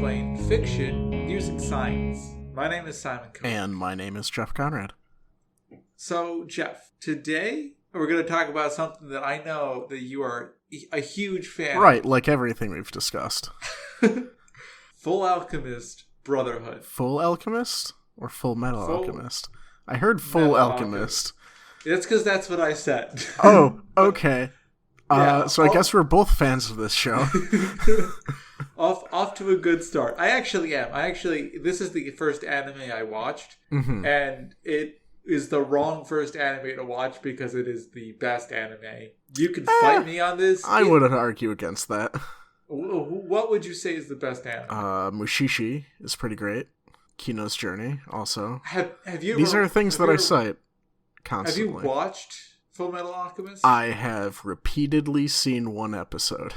explain fiction using science. My name is Simon Cohen. And my name is Jeff Conrad. So, Jeff, today we're going to talk about something that I know that you are a huge fan of. Right, like everything we've discussed. Full Alchemist Brotherhood. Full Alchemist? Or Fullmetal Alchemist? I heard Full Alchemist. That's because that's what I said. Oh, okay. Yeah, so I guess we're both fans of this show. off to a good start. I actually am. This is the first anime I watched, and it is the wrong first anime to watch because it is the best anime. You can fight me on this. I wouldn't argue against that. What would you say is the best anime? Mushishi is pretty great. Kino's Journey, also. Have you? These are things that I cite constantly. Have you watched Fullmetal Alchemist? I have repeatedly seen one episode.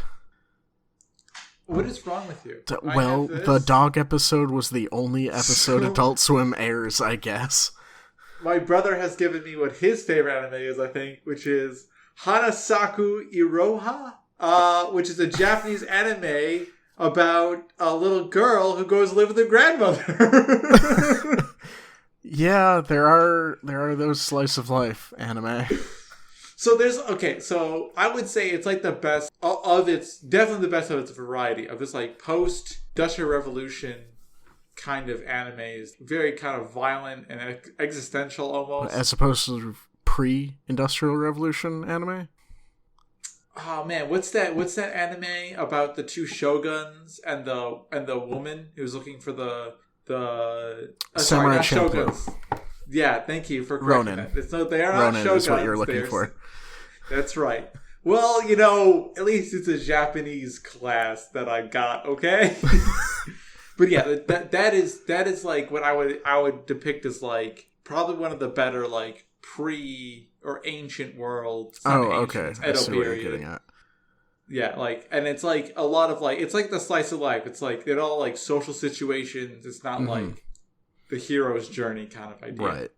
What is wrong with you? The dog episode was the only episode Adult Swim airs, I guess. My brother has given me what his favorite anime is, I think, which is Hanasaku Iroha, which is a Japanese anime about a little girl who goes to live with her grandmother. Yeah, there are those slice of life anime. So I would say it's like the best of its, definitely the best of its variety of this like post-Industrial Revolution kind of animes. Very kind of violent and existential almost. As opposed to pre-Industrial Revolution anime? Oh man, what's that anime about the two shoguns and the woman who's looking for the Samurai Champloo. Yeah, thank you for correcting Ronin. that. They are not Ronin shoguns. is what you're looking for. That's right. Well, at least it's a Japanese class that I got, okay? But yeah, that is like what I would depict as like probably one of the better like pre or ancient world. Okay. I see what you're getting at. Yeah, like, and it's like a lot of like, it's like the slice of life. It's like they're all like social situations. It's not like the hero's journey kind of idea. Right.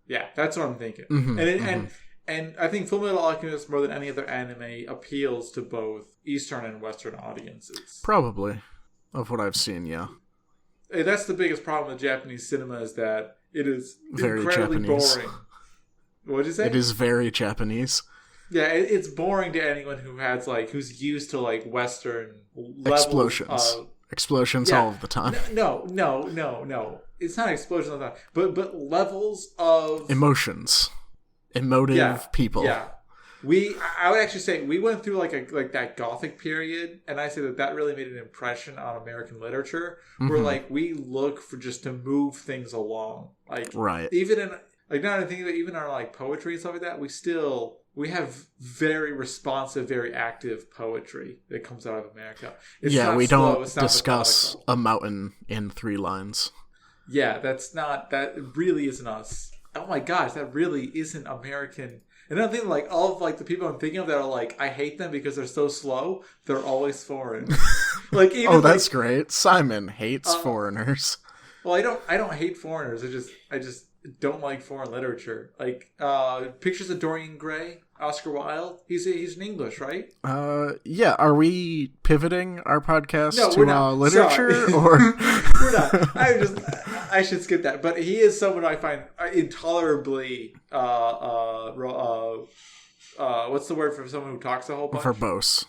Yeah, that's what I'm thinking. And I think Fullmetal Alchemist more than any other anime appeals to both Eastern and Western audiences. Probably, of what I've seen, yeah. Hey, that's the biggest problem with Japanese cinema is that it is very incredibly Japanese. Boring. What'd you say? It is very Japanese. Yeah, it's boring to anyone who's used to like Western explosions. Explosions all of the time. No. It's not explosions all the time, but levels of emotions, emotive people. Yeah, I would actually say we went through like that Gothic period, and I say that really made an impression on American literature, where like we look for just to move things along, like right. Even in like now I think that even our like poetry and stuff like that, we have very responsive, very active poetry that comes out of America. We don't discuss a mountain in 3 lines. Yeah, that really isn't us. Oh my gosh, that really isn't American. And I think like all of like the people I'm thinking of that are like, I hate them because they're so slow, they're always foreign. Like even that's great. Simon hates foreigners. Well, I don't hate foreigners. I just don't like foreign literature. Like Pictures of Dorian Gray, Oscar Wilde. He's in English, right? Yeah. Are we pivoting our podcast to literature or we're not? I should skip that. But he is someone I find intolerably what's the word for someone who talks a whole bunch? Verbose.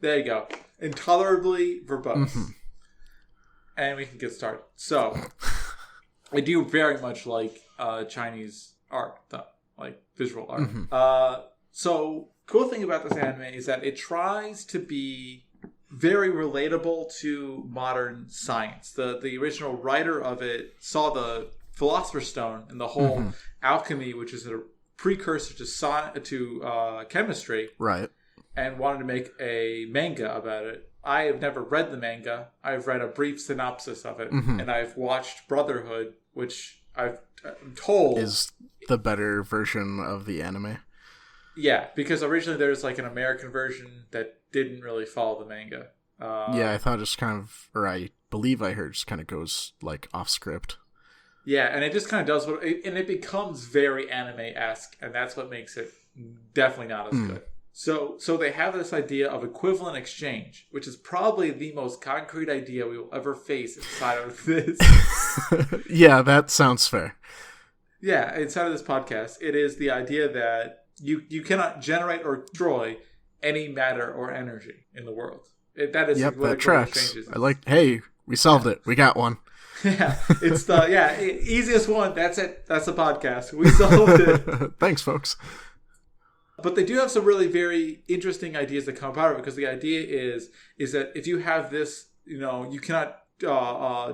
There you go. Intolerably verbose. And we can get started. So I do very much like Chinese art, though, like visual art. So, cool thing about this anime is that it tries to be very relatable to modern science. The original writer of it saw the Philosopher's Stone and the whole alchemy, which is a precursor to chemistry, right? And wanted to make a manga about it. I have never read the manga. I've read a brief synopsis of it, and I've watched Brotherhood, which I'm told is the better version of the anime. Yeah, because originally there was like an American version that didn't really follow the manga. Yeah, I thought I believe I heard just kind of goes like off script. Yeah, and it just kind of does and it becomes very anime-esque, and that's what makes it definitely not as good. So they have this idea of equivalent exchange, which is probably the most concrete idea we will ever face inside of this. Yeah, that sounds fair. Yeah, inside of this podcast, it is the idea that you cannot generate or destroy any matter or energy in the world. That is Yep, what that tracks. exchange is. Hey, we solved it. We got one. Yeah, it's the easiest one. That's it. That's the podcast. We solved it. Thanks, folks. But they do have some really very interesting ideas that come out of it, because the idea is that if you have this, you cannot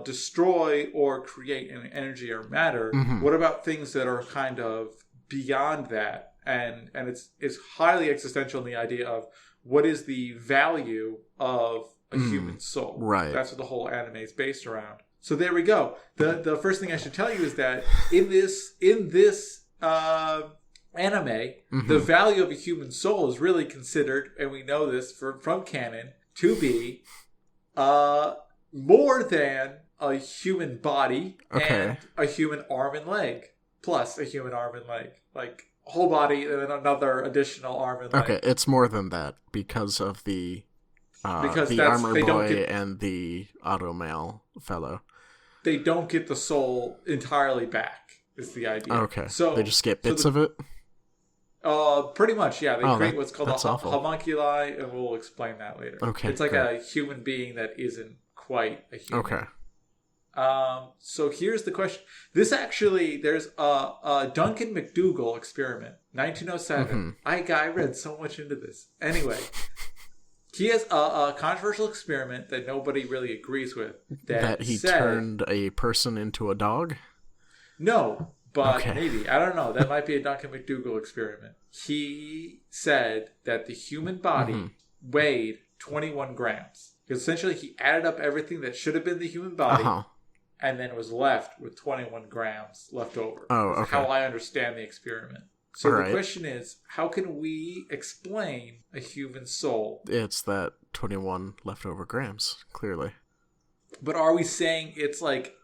destroy or create any energy or matter. What about things that are kind of beyond that? And it's highly existential in the idea of what is the value of a human soul. Right. That's what the whole anime is based around. So there we go. The first thing I should tell you is that in this anime, the value of a human soul is really considered, and we know this from canon, to be more than a human body and a human arm and leg, plus a human arm and leg. Like, whole body and then another additional arm and leg. Okay, it's more than that because of the armor boy and the automail fellow. They don't get the soul entirely back, is the idea. Okay, so they just get bits of it? Pretty much, yeah. They create what's called a homunculi, and we'll explain that later. Okay, it's like a human being that isn't quite a human. Okay. So here's the question. This actually, there's a Duncan McDougall experiment, 1907. I read so much into this. Anyway, he has a controversial experiment that nobody really agrees with. That he turned a person into a dog? No, but maybe. I don't know. That might be a Duncan McDougall experiment. He said that the human body weighed 21 grams. Because essentially he added up everything that should have been the human body and then was left with 21 grams left over. That's how I understand the experiment. So the question is, how can we explain a human soul? It's that 21 leftover grams, clearly. But are we saying it's like,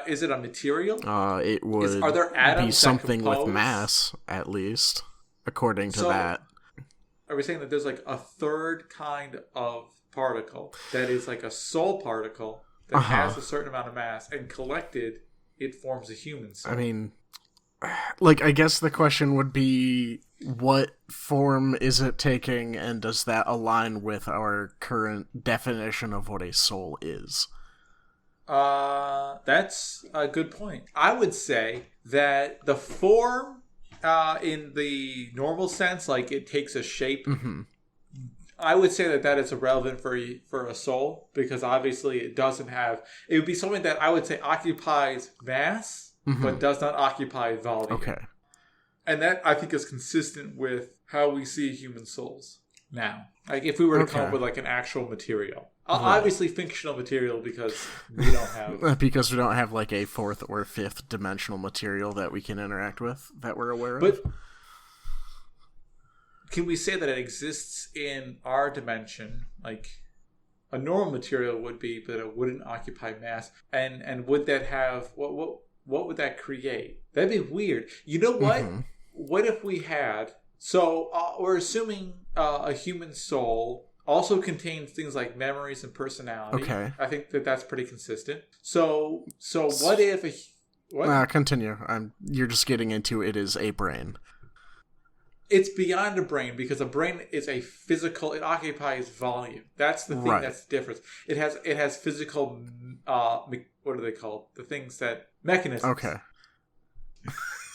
is it a material? It would are there atoms be something with mass, at least, according to that. Are we saying that there's like a third kind of particle that is like a soul particle that has a certain amount of mass, and collected, it forms a human soul? I mean, like, I guess the question would be, what form is it taking, and does that align with our current definition of what a soul is? That's a good point. I would say that the form, in the normal sense, like it takes a shape. I would say that is irrelevant for a soul, because obviously it doesn't have. It would be something that I would say occupies mass, but does not occupy volume. Okay. And that, I think, is consistent with how we see human souls now. Like, if we were to come up with like an actual material. Obviously fictional material, because we don't have... because we don't have like a fourth or fifth dimensional material that we can interact with, that we're aware of. But can we say that it exists in our dimension? Like, a normal material would be, but it wouldn't occupy mass. And would that have... What would that create? That'd be weird. You know what? What if we had... So, we're assuming a human soul also contains things like memories and personality. Okay. I think that's pretty consistent. So what if continue. You're just getting into it is a brain. It's beyond a brain, because a brain is a physical. It occupies volume. That's the thing that's the difference. It has physical. What are they called? The things that mechanisms. Okay.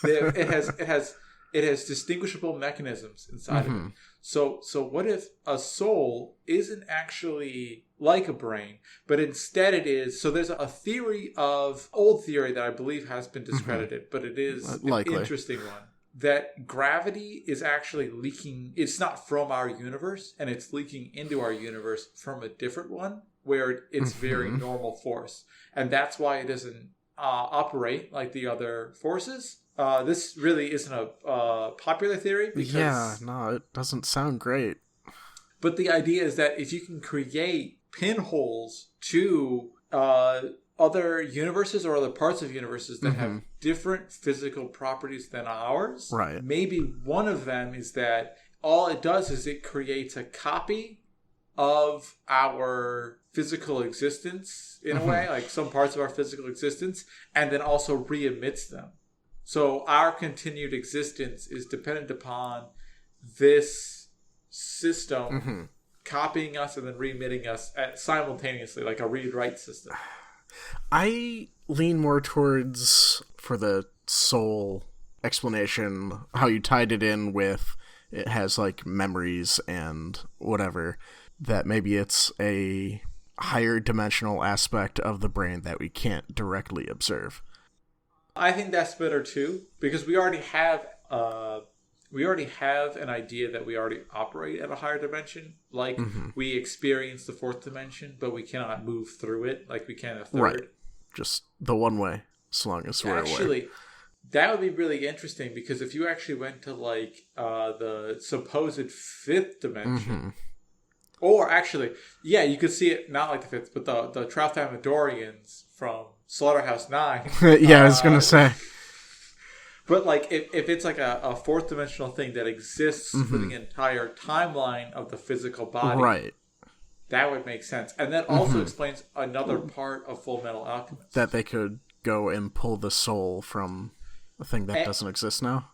It has distinguishable mechanisms inside of it. So what if a soul isn't actually like a brain, but instead it is? So there's a theory old theory that I believe has been discredited, but it is an interesting one. That gravity is actually leaking. It's not from our universe, and it's leaking into our universe from a different one, where it's very normal force. And that's why it doesn't operate like the other forces. This really isn't a popular theory. Because, it doesn't sound great. But the idea is that if you can create pinholes to other universes or other parts of universes that have different physical properties than ours, maybe one of them is that all it does is it creates a copy of our physical existence in a way, like some parts of our physical existence, and then also re-emits them. So our continued existence is dependent upon this system copying us and then re-emitting us simultaneously, like a read-write system. I lean more towards, for the soul explanation, how you tied it in with it has like memories and whatever, that maybe it's a higher dimensional aspect of the brain that we can't directly observe. I think that's better too, because we already have an idea that we already operate at a higher dimension. Like we experience the fourth dimension, but we cannot move through it like we can a third. Right. Just the one way, as long as we're aware. Actually, that would be really interesting, because if you actually went to like the supposed fifth dimension, or actually, yeah, you could see it not like the fifth, but the Tralfamadorians from Slaughterhouse-9. Yeah, I was gonna say. But like, if it's like a fourth dimensional thing that exists for the entire timeline of the physical body, right? That would make sense, and that also explains another part of Fullmetal Alchemist, that they could go and pull the soul from a thing that doesn't exist now.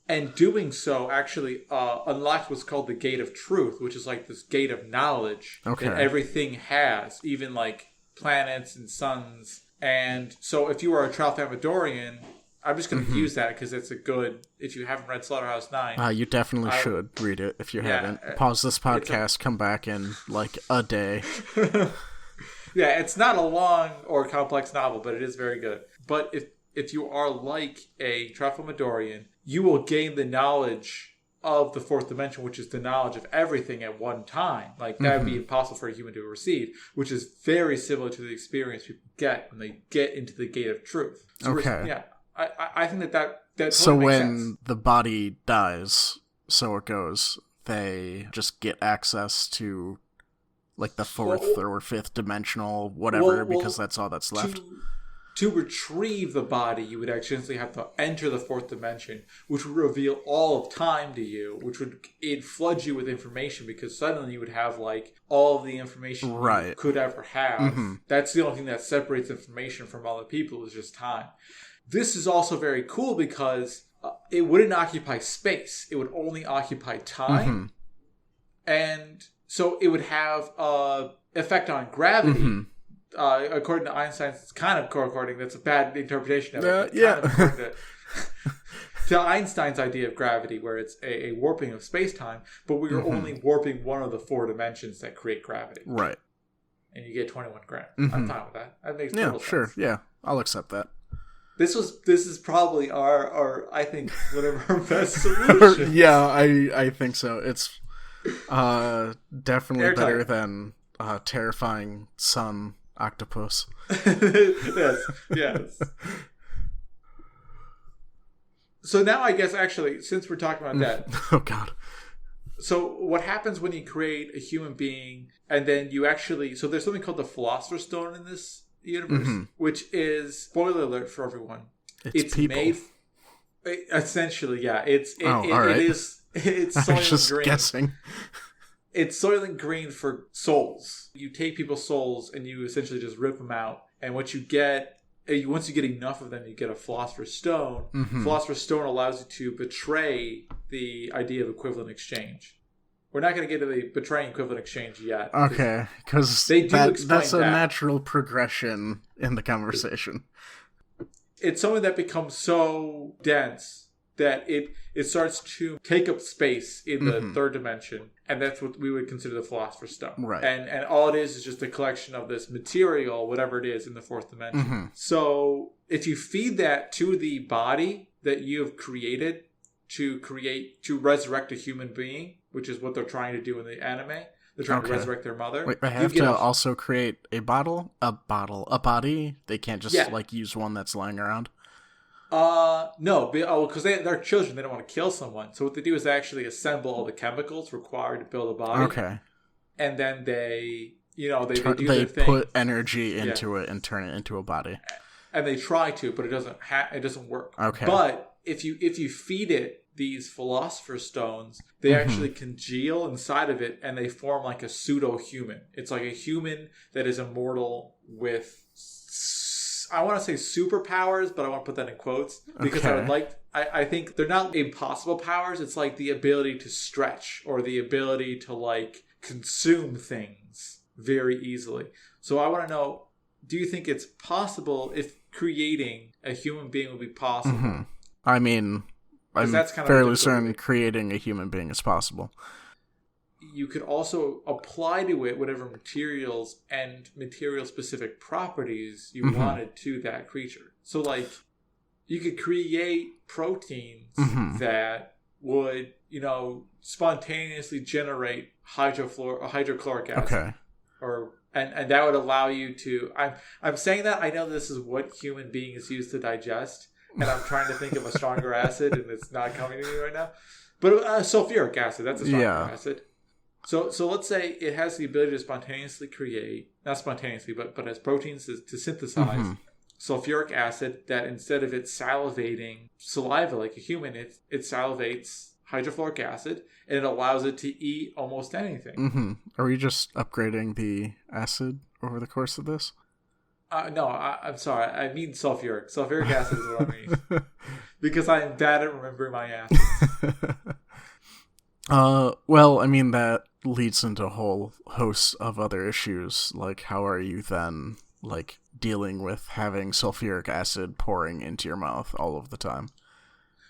And doing so actually unlocks what's called the Gate of Truth, which is like this gate of knowledge that everything has, even like planets and suns. And so if you are a Tralfamadorian, I'm just going to use that because it's a good, if you haven't read Slaughterhouse-9. You definitely should read it if you haven't. Pause this podcast, come back in like a day. Yeah, it's not a long or complex novel, but it is very good. But if you are like a Tralfamadorian, you will gain the knowledge of the fourth dimension, which is the knowledge of everything at one time. Like, that would be impossible for a human to receive, which is very similar to the experience people get when they get into the Gate of Truth. So yeah, I think that totally so makes when sense. The body dies, so it goes, they just get access to like the fourth or fifth dimensional whatever, because that's all that's left. To retrieve the body, you would actually have to enter the fourth dimension, which would reveal all of time to you, which would flood you with information, because suddenly you would have like all of the information you could ever have. That's the only thing that separates information from other people, is just time. This is also very cool because it wouldn't occupy space. It would only occupy time. And so it would have effect on gravity. According to Einstein, it's kind of according. That's a bad interpretation of it. Kind of according to Einstein's idea of gravity, where it's a warping of space-time, but we're only warping one of the four dimensions that create gravity. Right. And you get 21 grand. I'm fine with that. That makes total sense. Sure. Yeah, I'll accept that. This is probably our I think, one of our best solutions. Yeah, I think so. It's definitely better than terrifying sun octopus. Yes. So now I guess actually, since we're talking about that. Oh God. So what happens when you create a human being and then you actually, so there's something called the Philosopher's Stone in this universe, which is, spoiler alert for everyone, it's people. Made essentially, yeah. It is Soylent Green. Guessing. It's Soylent Green for souls. You take people's souls and you essentially just rip them out. And what you get, once you get enough of them, you get a Philosopher's Stone. Philosopher's Stone allows you to betray the idea of equivalent exchange. We're not going to get to the betraying equivalent exchange yet. Okay, because that's a natural progression in the conversation. It's something that becomes so dense that it starts to take up space in the third dimension, and that's what we would consider the Philosopher's Stone. Right. And all it is just a collection of this material, whatever it is, in the fourth dimension. So if you feed that to the body that you have created to resurrect a human being, which is what they're trying to do in the anime. They're trying to resurrect their mother. Wait, they have to also create a body? They can't just like use one that's lying around? No, because they're children. They don't want to kill someone. So what they do is they actually assemble all the chemicals required to build a body. Okay. And then they do their thing. Put energy into it and turn it into a body. And they try to, but it doesn't work. Okay. But if you feed it these philosopher's stones, they actually congeal inside of it and they form like a pseudo-human. It's like a human that is immortal with, I want to say superpowers, but I want to put that in quotes because I think they're not impossible powers. It's like the ability to stretch or the ability to like consume things very easily. So I want to know, do you think it's possible if creating a human being would be possible? I mean, I'm that's kind fairly of certain creating a human being is possible. You could also apply to it whatever materials and material-specific properties you wanted to that creature. So, like, you could create proteins that would, spontaneously generate hydrochloric acid. Okay. And that would allow you to... I'm saying that. I know this is what human beings use to digest, and I'm trying to think of a stronger acid, and it's not coming to me right now. But sulfuric acid, that's a stronger acid. So let's say it has the ability to spontaneously create, not spontaneously, but as proteins to synthesize sulfuric acid that instead of it salivating saliva like a human, it salivates hydrofluoric acid, and it allows it to eat almost anything. Are we just upgrading the acid over the course of this? No, I'm sorry. I mean sulfuric. Sulfuric acid is what I mean. Because I'm bad at remembering my acids. Well, I mean, that leads into a whole host of other issues. Like, how are you then, like, dealing with having sulfuric acid pouring into your mouth all of the time?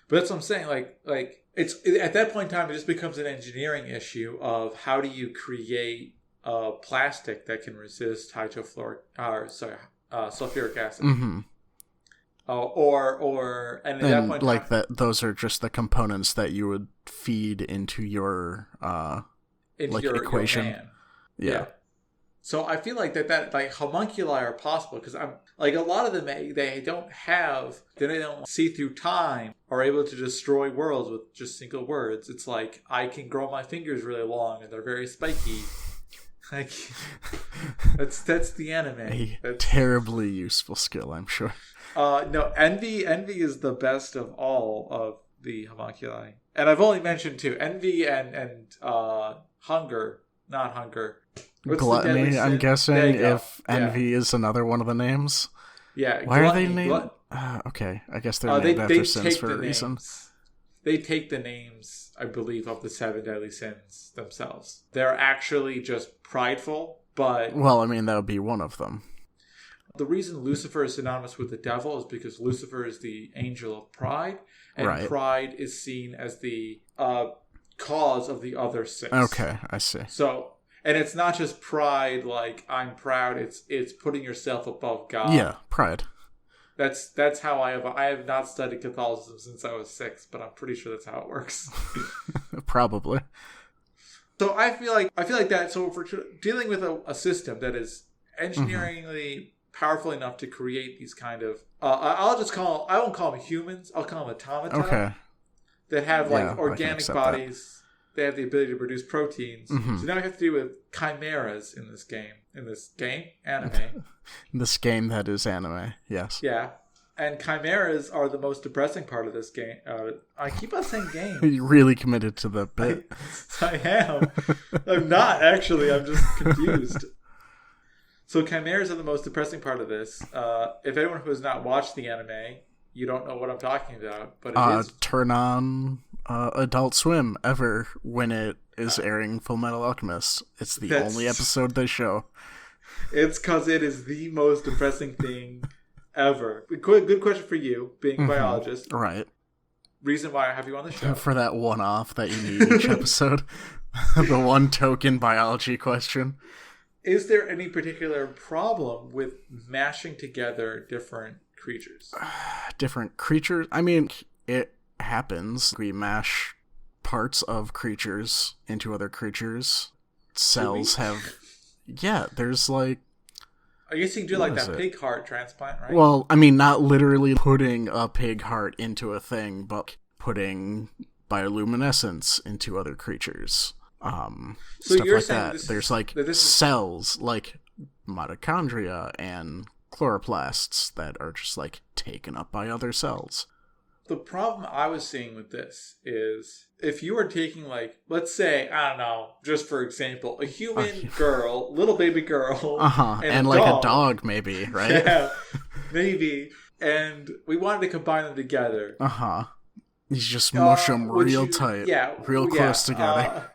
But that's what I'm saying. Like it's at that point in time, it just becomes an engineering issue of how do you create a plastic that can resist sulfuric acid. And at that point, like those are just the components that you would feed into your equation. Your pan. Yeah. So I feel like that like homunculi are possible because I'm like a lot of them they don't see through time or able to destroy worlds with just single words. It's like I can grow my fingers really long and they're very spiky. Like that's the anime. That's terribly useful skill, I'm sure. No, envy is the best of all of the homunculi, and I've only mentioned two: envy and hunger, not hunger. Gluttony, I'm guessing, if envy is another one of the names. Yeah. Why are they named? Okay, I guess they're named after sins for a reason. They take the names, I believe, of the 7 deadly sins themselves. They're actually just prideful, but... Well, I mean, that would be one of them. The reason Lucifer is synonymous with the devil is because Lucifer is the angel of pride, and pride is seen as the cause of the other six. Okay, I see. So... And it's not just pride, like I'm proud. It's putting yourself above God. Yeah, pride. That's how I have not studied Catholicism since I was 6, but I'm pretty sure that's how it works. Probably. So I feel like that. So if we're dealing with a system that is engineeringly powerful enough to create these kind of, I won't call them humans. I'll call them automata. Okay. That have like organic bodies. That. They have the ability to produce proteins. So now we have to deal with chimeras in this game. Anime. In this game that is anime, yes. Yeah. And chimeras are the most depressing part of this game. I keep on saying game. You're really committed to the bit. I am. I'm not, actually. I'm just confused. So chimeras are the most depressing part of this. If anyone who has not watched the anime, you don't know what I'm talking about. But it is... Turn on... Adult Swim ever when it is airing Fullmetal Alchemist. It's the only episode they show. It's because it is the most depressing thing ever. Good question for you, being a biologist. Right. Reason why I have you on the show. For that one-off that you need each episode. The one token biology question. Is there any particular problem with mashing together different creatures? Different creatures? I mean, it happens. We mash parts of creatures into other creatures. Cells have... Yeah, there's like... I guess you can do like that pig heart transplant, right? Well, I mean, not literally putting a pig heart into a thing, but putting bioluminescence into other creatures. So stuff you're like saying that. There's like cells, like mitochondria and chloroplasts that are just like taken up by other cells. The problem I was seeing with this is if you are taking, like, let's say, I don't know, just for example, a human girl, little baby girl, and like a dog, maybe, right? Yeah, maybe. And we wanted to combine them together. You just mush them real tight, real close together.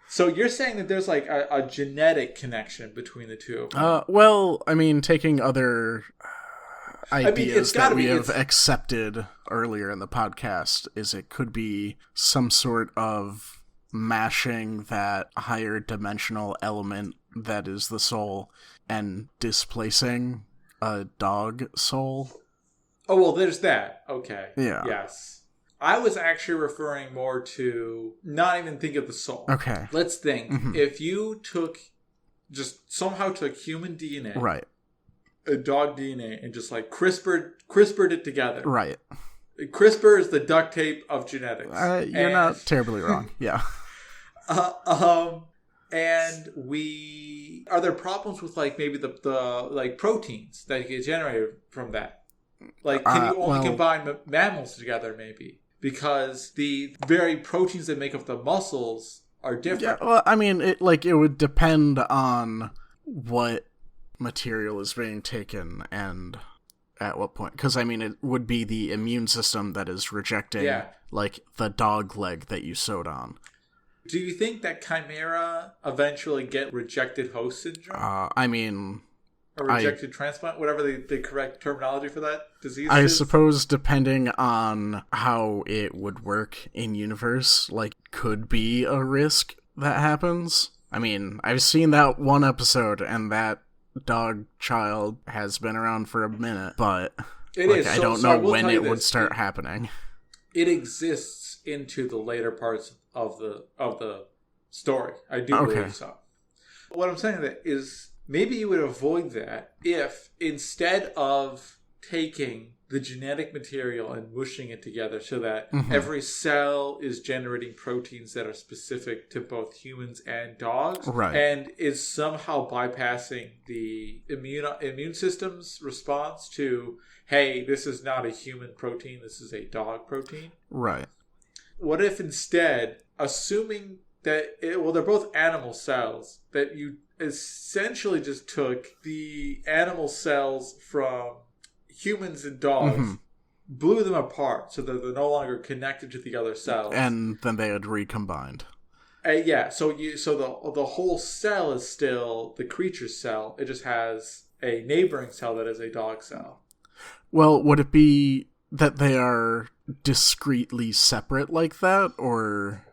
So you're saying that there's like a genetic connection between the two of them? Well, I mean, taking other ideas that we have accepted earlier in the podcast, is it could be some sort of mashing that higher dimensional element that is the soul and displacing a dog soul. Oh, well, there's that. Okay. Yeah. Yes. I was actually referring more to not even think of the soul. Okay. Let's think. If you somehow took human DNA, right, a dog DNA, and just like CRISPR'd it together. Right. CRISPR is the duct tape of genetics. You're not terribly wrong. Yeah. And are there problems with like maybe the like proteins that get generated from that? Like, can you only combine mammals together, maybe? Because the very proteins that make up the muscles are different. Yeah, well, I mean, it would depend on what material is being taken and at what point. Because, I mean, it would be the immune system that is rejecting, like, the dog leg that you sewed on. Do you think that chimera eventually get rejected host syndrome? I mean... A rejected transplant? Whatever the correct terminology for that disease I is? suppose depending on how it would work in universe, like, could be a risk that happens. I mean, I've seen that one episode, and that dog child has been around for a minute, but I don't know when it would start happening. It exists into the later parts of the story. I do believe so. What I'm saying that is... maybe you would avoid that if instead of taking the genetic material and mushing it together so that every cell is generating proteins that are specific to both humans and dogs, and is somehow bypassing the immune system's response to, hey, this is not a human protein, this is a dog protein. Right. What if instead, assuming that, they're both animal cells, that you essentially just took the animal cells from humans and dogs, blew them apart so that they're no longer connected to the other cells, and then they had recombined. So the whole cell is still the creature's cell. It just has a neighboring cell that is a dog cell. Well, would it be that they are discretely separate like that, or?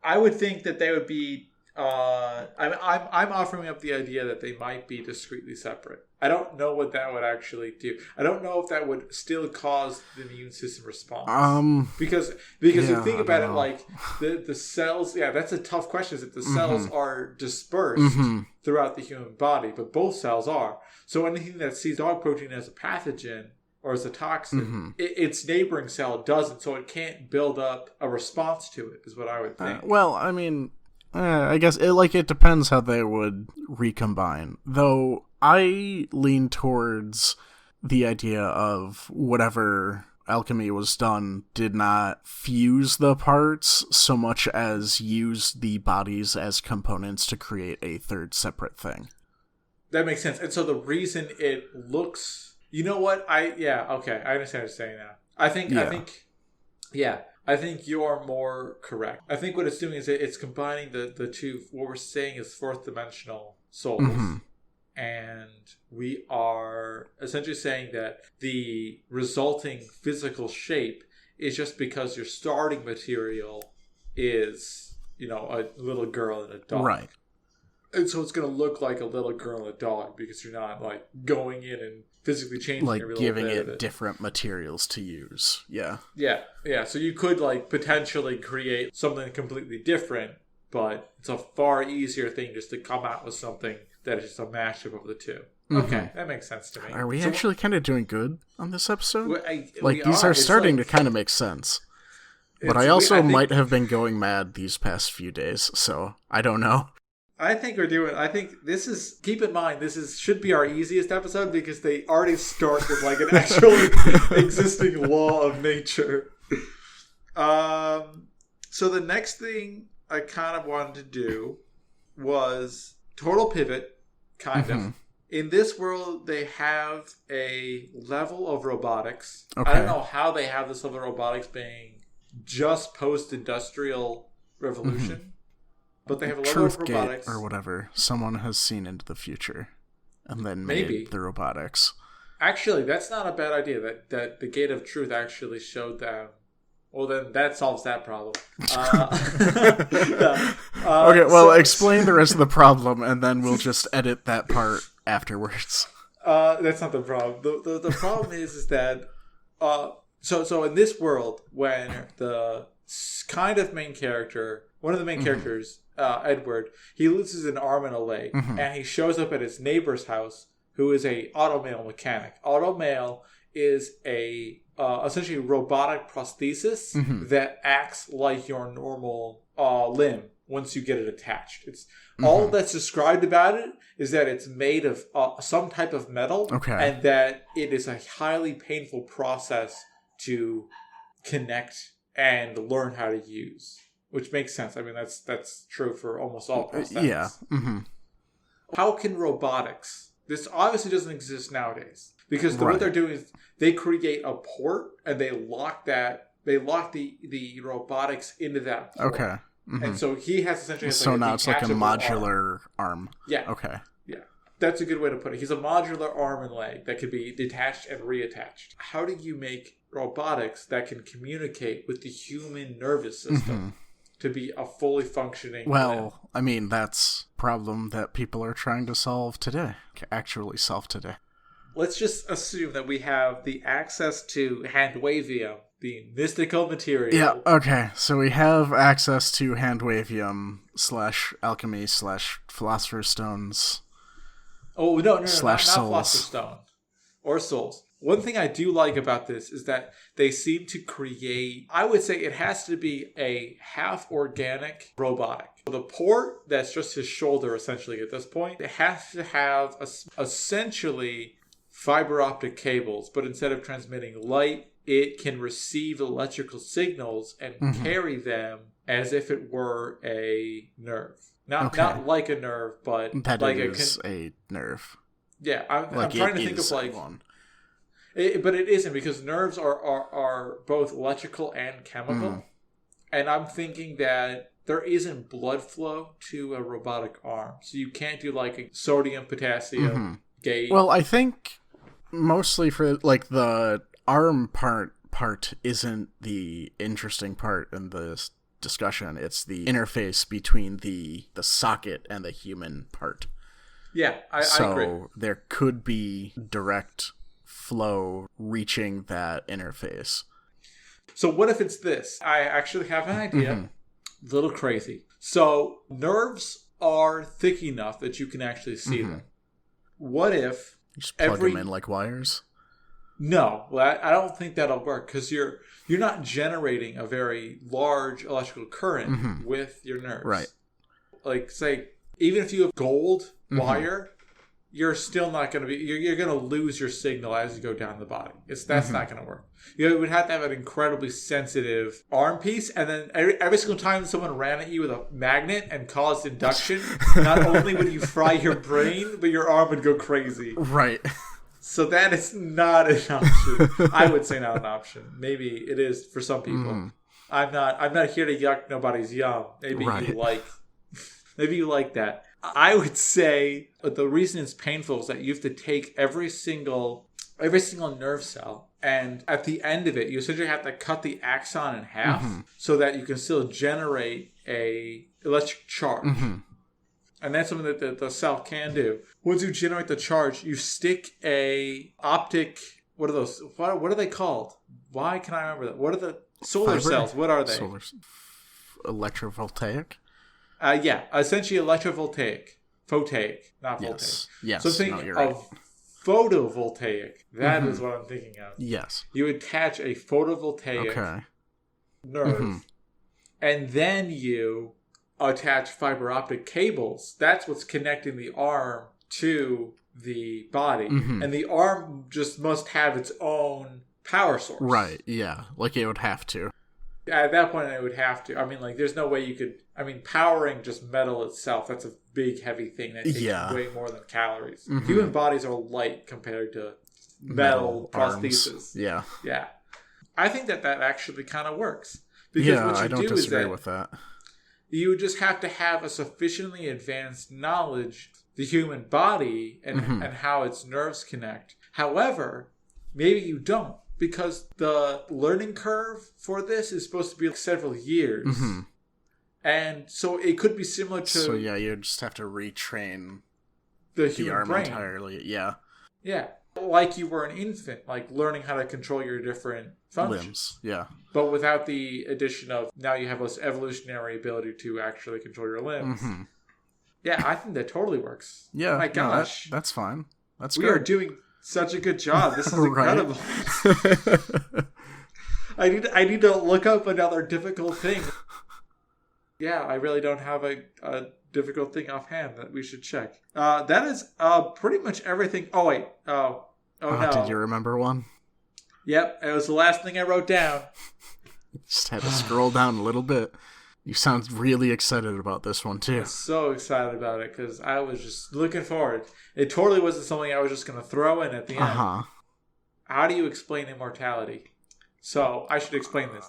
I would think that they would be. I'm offering up the idea that they might be discretely separate. I don't know what that would actually do. I don't know if that would still cause the immune system response. Because you think about it, like the cells. Yeah, that's a tough question. Is that the cells are dispersed throughout the human body, but both cells are. So anything that sees dog protein as a pathogen or as a toxin, its neighboring cell doesn't, so it can't build up a response to it. Is what I would think. Well, I mean. I guess it depends how they would recombine. Though I lean towards the idea of whatever alchemy was done did not fuse the parts so much as use the bodies as components to create a third separate thing. That makes sense. And so the reason it looks... You know what? I understand what you're saying now. I think you're more correct. I think what it's doing is it's combining the two. What we're saying is fourth dimensional souls. And we are essentially saying that the resulting physical shape is just because your starting material is, a little girl and a dog. Right. And so it's going to look like a little girl and a dog because you're not like going in and physically changing like every giving little it bit. Different materials to use. Yeah. So you could like potentially create something completely different, but it's a far easier thing just to come out with something that is just a mashup of the two. Okay, that makes sense to me. Are we actually kind of doing good on this episode? These are starting to kind of make sense. But I also might have been going mad these past few days, so I don't know. I think this is, keep in mind, should be our easiest episode because they already start with like an actual existing law of nature. So the next thing I kind of wanted to do was total pivot, kind of. In this world, they have a level of robotics. Okay. I don't know how they have this level of robotics being just post-industrial revolution, but they have a level of robotics. Or whatever. Someone has seen into the future and then made the robotics. Actually, that's not a bad idea. That the Gate of Truth actually showed them. Well, then that solves that problem. Okay, well, explain the rest of the problem, and then we'll just edit that part afterwards. That's not the problem. The problem is that so in this world, when the kind of main character, one of the main characters, Edward, he loses an arm and a leg, and he shows up at his neighbor's house, who is a automail mechanic. Automail is a essentially robotic prosthesis that acts like your normal limb once you get it attached. It's all that's described about it is that it's made of some type of metal, and that it is a highly painful process to connect and learn how to use, which makes sense. I mean, that's true for almost all prosthetics. Yeah. How can robotics? This obviously doesn't exist nowadays. Because what they're doing is they create a port and they lock the robotics into that port. Okay. And so he has essentially... So now it's like a modular arm. Yeah. Okay. Yeah. That's a good way to put it. He's a modular arm and leg that could be detached and reattached. How do you make robotics that can communicate with the human nervous system to be a fully functioning... limb? I mean, that's a problem that people are trying to solve today. Actually solve today. Let's just assume that we have the access to Handwavium, the mystical material. Yeah, okay. So we have access to Handwavium / alchemy / philosopher's stones. Oh, no, not philosopher's stone. Or souls. One thing I do like about this is that they seem to create... I would say it has to be a half-organic robotic. The port, that's just his shoulder, essentially, at this point. It has to have, essentially... fiber optic cables, but instead of transmitting light, it can receive electrical signals and carry them as if it were a nerve. Not like a nerve, but that like a nerve. Yeah, I'm trying to think of like one. But it isn't, because nerves are both electrical and chemical. And I'm thinking that there isn't blood flow to a robotic arm. So you can't do like a sodium, potassium gate. Well, I think mostly for like the arm part isn't the interesting part in this discussion. It's the interface between the socket and the human part. Yeah, I agree. So there could be direct flow reaching that interface. So what if it's this? I actually have an idea. A little crazy. So nerves are thick enough that you can actually see them. What if you just plug them in like wires? No, well, I don't think that'll work, because you're not generating a very large electrical current with your nerves. Right. Like, say, even if you have gold wire, you're still not going to be... You're going to lose your signal as you go down the body. That's not going to work. You would have to have an incredibly sensitive arm piece, and then every single time someone ran at you with a magnet and caused induction, not only would you fry your brain, but your arm would go crazy. Right. So that is not an option. I would say not an option. Maybe it is for some people. I'm not here to yuck nobody's yum. Maybe you like that. I would say the reason it's painful is that you have to take every single nerve cell, and at the end of it, you essentially have to cut the axon in half so that you can still generate a electric charge. And that's something that the cell can do. Once you generate the charge, you stick a optic... What are those? What are they called? Why can I remember that? What are the solar cells? What are they? Electrovoltaic? Yeah, essentially electrovoltaic. Photaic, not voltaic. Yes, so thinking of photovoltaic. That is what I'm thinking of. Yes. You attach a photovoltaic nerve, and then you attach fiber optic cables. That's what's connecting the arm to the body. And the arm just must have its own power source. Right, yeah. Like it would have to. At that point, it would have to. I mean, like, there's no way you could... I mean, powering just metal itself, that's a big, heavy thing that takes way more than calories. Mm-hmm. Human bodies are light compared to metal prosthesis. Arms. Yeah. Yeah. I think that actually kind of works. Because what you I don't do disagree is that with that. You just have to have a sufficiently advanced knowledge of the human body and how its nerves connect. However, maybe you don't. Because the learning curve for this is supposed to be like several years. Mm-hmm. And so it could be similar to... So yeah, you just have to retrain the human brain entirely. Yeah. Yeah. Like you were an infant, like learning how to control your different functions. Limbs, yeah. But without the addition of now you have this evolutionary ability to actually control your limbs. Mm-hmm. Yeah, I think that totally works. Yeah. My gosh. That's fine. That's we good. are doing... such a good job. This is incredible. I need to look up another difficult thing. Yeah, I really don't have a difficult thing offhand that we should check. That is pretty much everything. Oh, wait. Oh, no. Did you remember one? Yep, it was the last thing I wrote down. Just had to scroll down a little bit. You sound really excited about this one, too. I'm so excited about it because I was just looking forward. It totally wasn't something I was just going to throw in at the end. Uh-huh. How do you explain immortality? So, I should explain this.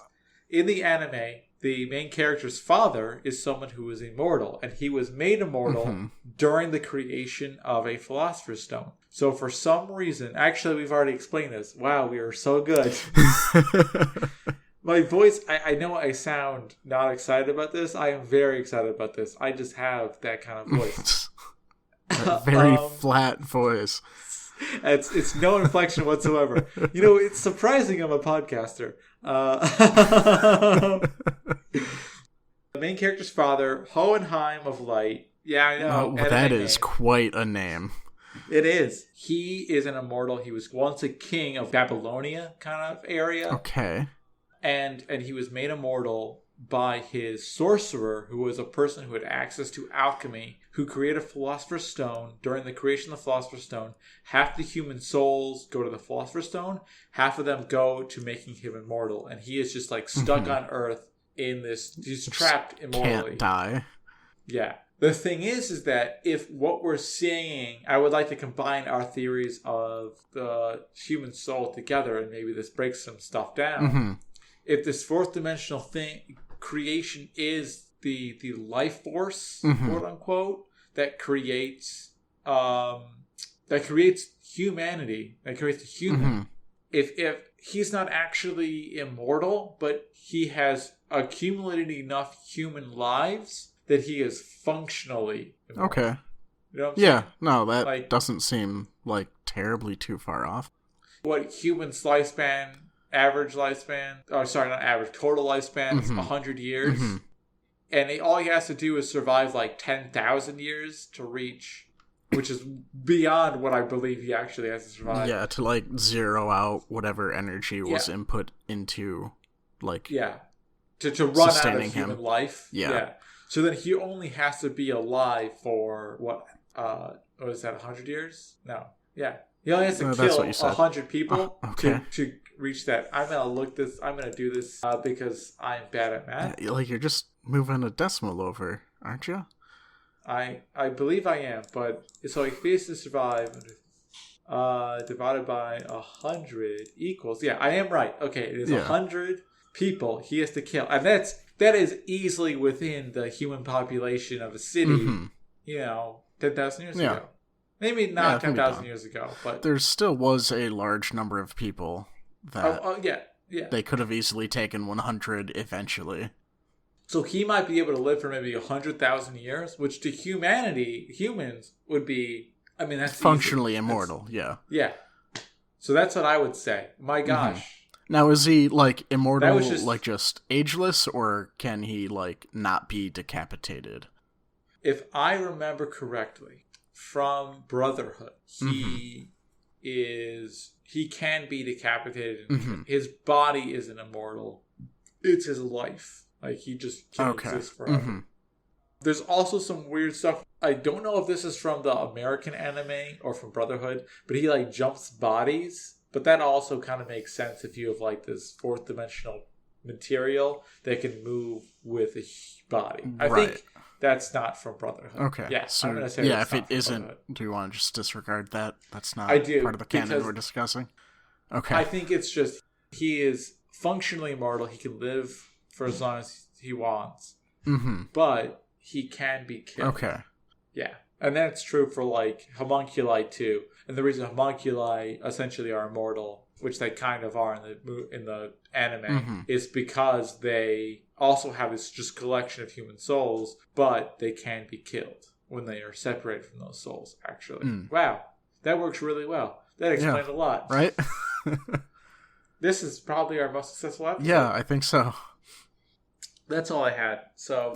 In the anime, the main character's father is someone who is immortal, and he was made immortal during the creation of a Philosopher's Stone. So, for some reason... Actually, we've already explained this. Wow, we are so good. My voice, I know I sound not excited about this. I am very excited about this. I just have that kind of voice. That very flat voice. It's no inflection whatsoever. You know, it's surprising I'm a podcaster. The main character's father, Hohenheim of Light. Yeah, I know. That is quite a name. It is. He is an immortal. He was once a king of Babylonia kind of area. Okay. And he was made immortal by his sorcerer, who was a person who had access to alchemy, who created a Philosopher's Stone. During the creation of the Philosopher's Stone, half the human souls go to the Philosopher's Stone, half of them go to making him immortal. And he is just like stuck on Earth in this, he's trapped immortally. Can't die. Yeah. The thing is that if what we're seeing, I would like to combine our theories of the human soul together, and maybe this breaks some stuff down. Mm-hmm. If this fourth dimensional thing creation is the life force, quote unquote, that creates humanity, that creates the human. If he's not actually immortal, but he has accumulated enough human lives that he is functionally immortal. Okay. You know what I'm saying? No, that doesn't seem like terribly too far off. What humans' lifespan? Average lifespan, total lifespan is 100 years. And all he has to do is survive like 10,000 years to reach, which is beyond what I believe he actually has to survive. Yeah, to like zero out whatever energy was input into like... Yeah, to run out of human life. Yeah. So then he only has to be alive for what is that, 100 years? No. Yeah. He only has to kill 100 people to reach that. I'm gonna do this because I'm bad at math. Yeah, like you're just moving a decimal over, aren't you? I believe I am, but so he faces to survive divided by 100 equals. Yeah, I am right. Okay, it is 100 people he has to kill, and that is easily within the human population of a city. You know, 10,000 years ago. Maybe not 10,000 years ago, but there still was a large number of people that yeah. They could have easily taken 100 eventually. So he might be able to live for maybe 100,000 years, which to humans would be, I mean, that's functionally immortal. Yeah. So that's what I would say. My gosh. Now, is he like immortal, just ageless, or can he like not be decapitated? If I remember correctly, from Brotherhood, he can be decapitated. His body isn't immortal. It's his life. Like, he just can't exist forever. There's also some weird stuff. I don't know if this is from the American anime or from Brotherhood, but he like jumps bodies But that also kind of makes sense if you have like this fourth dimensional material that can move with a body. I think that's not from Brotherhood. Okay. Yeah, so, I'm gonna say if it isn't, do you want to just disregard that? That's not I do, part of the canon we're discussing? Okay. I think it's just he is functionally immortal. He can live for as long as he wants. Mm-hmm. But he can be killed. Okay. Yeah. And that's true for like homunculi too. And the reason homunculi essentially are immortal, which they kind of are in the anime, is because they also have this just collection of human souls, but they can be killed when they are separated from those souls, actually. Wow. That works really well. That explains a lot. Right? This is probably our most successful episode. Yeah, I think so. That's all I had. So,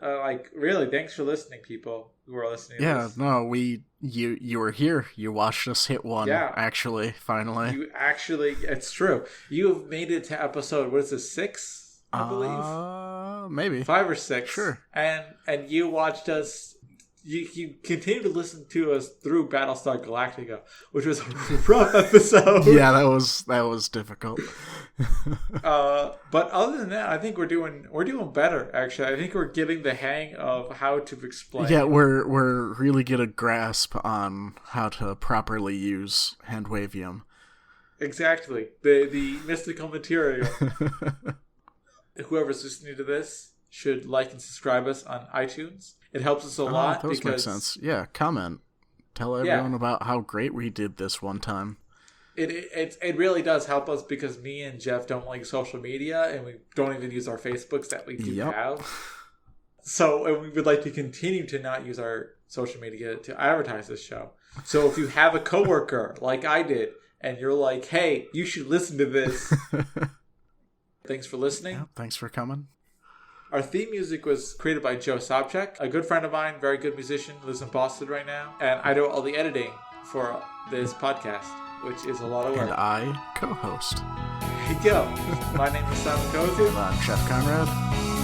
really, thanks for listening, people who are listening to this. No, you were here. You watched us hit one, actually, finally. It's true. You have made it to episode, what is this, 6, I believe? Maybe. 5 or 6. Sure. And you watched us, you continue to listen to us through Battlestar Galactica, which was a rough episode. Yeah, that was difficult. But other than that, I think we're doing better. Actually, I think we're getting the hang of how to explain. Yeah, we're really get a grasp on how to properly use Handwavium. Exactly, the mystical material. Whoever's listening to this should like and subscribe us on iTunes. It helps us a lot. Those make sense. Yeah, comment. Tell everyone about how great we did this one time. It really does help us because me and Jeff don't like social media and we don't even use our Facebooks that we do have. So we would like to continue to not use our social media to advertise this show. So if you have a coworker like I did and you're like, hey, you should listen to this. Thanks for listening. Yeah, thanks for coming. Our theme music was created by Joe Sopchak, a good friend of mine, very good musician, lives in Boston right now. And I do all the editing for this podcast, which is a lot of work. And I co-host. There you go. My name is Simon Kozu. And I'm Chef Conrad.